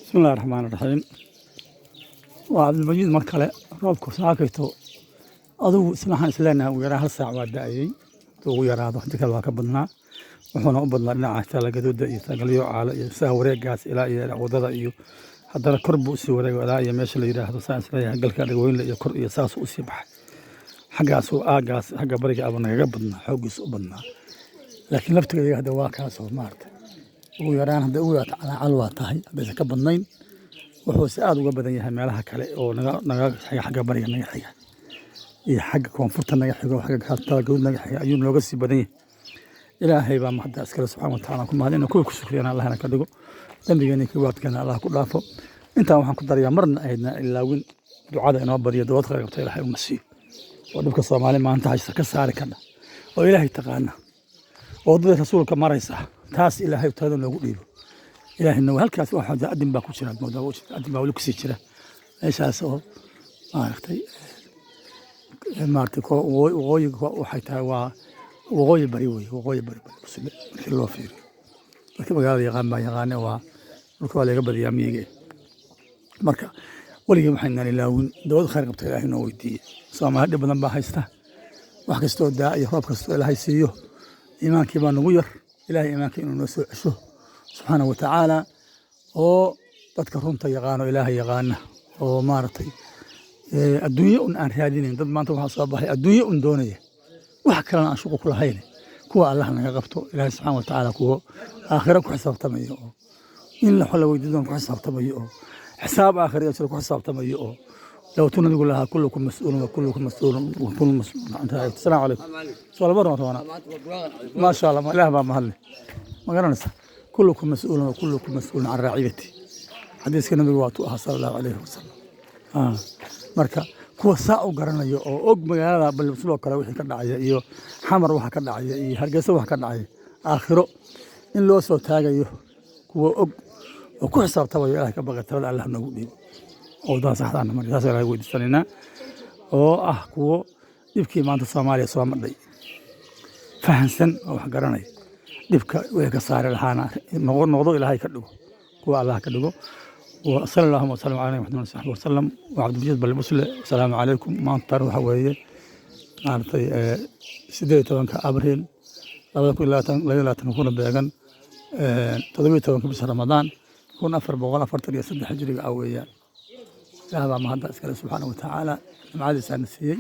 بسم الله الرحمن الرحيم وعبد المجيد مركله روبك ساكيتو aduu ismaxaan isleenahay ugu yaraa hal saac waa da'ayay ugu yaraado inta kale waa ka badnaa wuxuuna u badnaa dhinaca talagadooda iyo tagalyo caala iyo saa wareegaas ilaa iyo wadada iyo haddana kor buu sii wareegay ilaa iyo meesha la yiraahdo saan isleeyahay galka dhagooyin iyo kor iyo saas u sii baxay xaggaas oo aagaas xagga bariga abu naga badnaa xoogiis u badnaa laakiin laftigeeda hadda waa kaas oo maartay ugu yaraan hadda uu yaata calwa tahay hadda ka badnayn wuxuu si aad uga badan yahay meelaha kale oo naga xagga bariga naga xiga iyo xagga koonfurta naga xigo xagga talagood naga xiga ayuu nooga sii badan yahay ilaahay baa mahad iskale subxaanahu wa ta'aala ku mahadina kuwa ku shukriyana allahna ka dhigo dambigeena iyo waadkana allah ku dhaafo intaan waxaan ku darayaa marna aydna ilaawin ducada inoo bariyo dood khayr qabta ilaahay u nasiib oo dhibka Soomaali maanta haysta ka saari kana oo ilaahay taqaana oo dadka rasuulka maraysa taas ilaahay taada noogu dhiibo ilaahayna halkaas waxa adin baa ku jira moodaa adin baa wali ku sii jira meeshaas oo maartay waqooyiga waxay tahay waa waqooyi bari wey waqooyi bari markii loo fiiriyo marka magaalada yaqaan baa yaqaane waa dhulka waa laga badiyaa miyiga marka waligii waxaynan ilaawin dowlad khayr qabta ilaahay noo weydiiyey Soomaali dhib badan baa haysta wax kastoo daa iyo roob kastoo ilaahay siiyo iimaankii baa nagu yar ilaahay iimaankii inuu noo soo cesho subxaanahu wa ta'aala oo dadka runta yaqaano ilaahay yaqaana oo maartay adduunyo aan raadinayn dad maanta waxa soo baxay adduunyo doonaya wax kale aan shaqo ku lahayn kuwa Allah naga qabto ilaahay subxaanahu wa ta'aala kuwa aakhira ku xisaabtamayo in la xolo weydiisan ku xisaabtamayo xisaab aakhira ku xisaabtamayo لو تنقول لها كلكم مسؤول وكلكم مسؤول وكل مسؤول السلام عليكم سؤال برا ما شاء الله ما له ما محل ما قرنس كلكم مسؤول وكلكم مسؤول عن رعيته حديث كان النبي صلى الله عليه وسلم marka kuwa saa u garanayo oo og magaalada balbaslo kale wixii ka dhacay iyo xamar waxa ka dhacay iyo hargeysa waxa ka dhacay aakhiro in loo soo taagayo kuwa og oo ku xisaabtamayo ilaahay ka baqatada Allah nagu dhiibo oo daas saxdana markaas ay weydiisanayna oo kuwa dibkii maanta Soomaaliya soo madhay fahansan oo wax garanay dibka way ka saari lahaana noqdo ilaahay ka dhigo kuwa Allah ka dhigo وصلى الله وسلم على محمد وصحبه وسلم وعبد المجيد بالبسل السلام عليكم ما انطر وحويه معناتي سيدي توانك ابريل لا تكون بيغان تضبيط توانك بس رمضان يكون افر بغل افرت لي صدح هجري اويا هذا ما هذا سبحانه وتعالى معادي سنسيي